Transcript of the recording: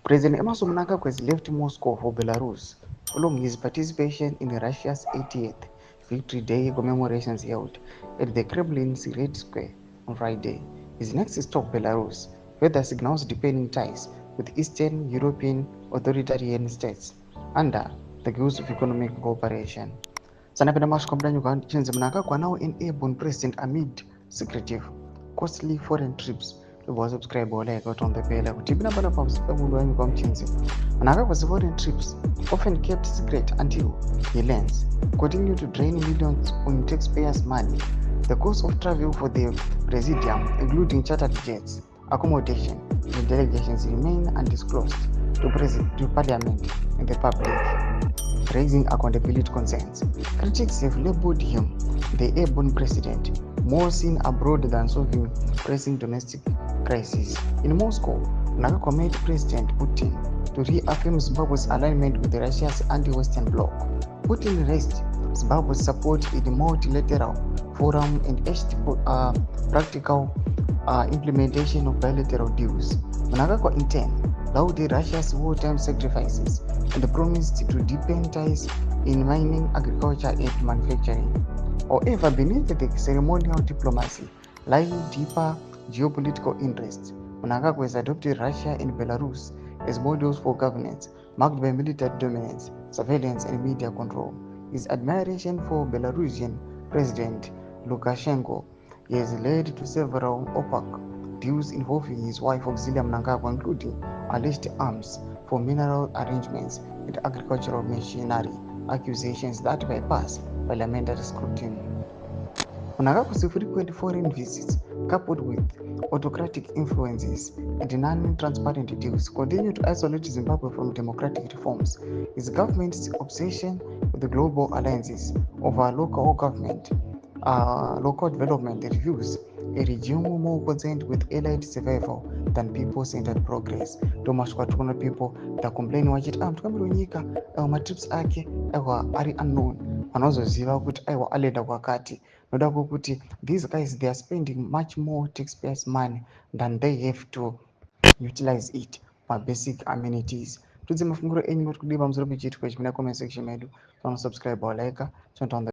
President Emerson Mnangagwa has left Moscow for Belarus following his participation in Russia's 80th Victory Day commemorations held at the Kremlin's Red Square on Friday. His next stop, Belarus, further signals deepening ties with Eastern European authoritarian states under the guise of economic cooperation. Sanapenda mashikwamdanyu chinzi Mnangagwa now an airborne president amid secretive costly foreign trips. Subscribe like on the bell kuti pinapana pamundu wanyu kwamuchinzi Mnangagwa's foreign trips often kept secret until he learns continue to drain millions on taxpayers' money. The cost of travel for the presidium, including chartered jets, accommodation, and delegations remain undisclosed to parliament and the public, raising accountability concerns. Critics have labeled him the airborne president, more seen abroad than solving pressing domestic crises. In Moscow, Mnangagwa met President Putin to reaffirm Zimbabwe's alignment with Russia's anti-Western bloc. Putin raised Zimbabwe's support in the multilateral forum and urged practical implementation of bilateral deals. Mnangagwa in turn lauded Russia's wartime sacrifices and promised to deepen ties in mining, agriculture, and manufacturing. However, beneath the ceremonial diplomacy lie deeper geopolitical interests. Mnangagwa has adopted Russia and Belarus as models for governance marked by military dominance, surveillance, and media control. His admiration for Belarusian President Lukashenko has led to several opaque deals involving his wife Auxilia Mnangagwa, including alleged arms for mineral arrangements and agricultural machinery, accusations that bypass parliamentary scrutiny. Mnangagwa's frequent foreign visits, coupled with autocratic influences and non-transparent deals, continue to isolate Zimbabwe from democratic reforms. His government's obsession with the global alliances over local development reviews a regime more concerned with allied survival than people-centered progress. Ndomasvika toona people complaining vachiti mutungamiri wenyika matrips ake ari unknown, vanozoziva kuti aiwa alienda kwakati. Noda kuti these guys they are spending much more taxpayers' money than they have to utilize it for basic amenities. Tudze mafunguro enyu kuti kudii pamusoro pechiitiko ichi muna comment section medu. Subscribe or like, turn on the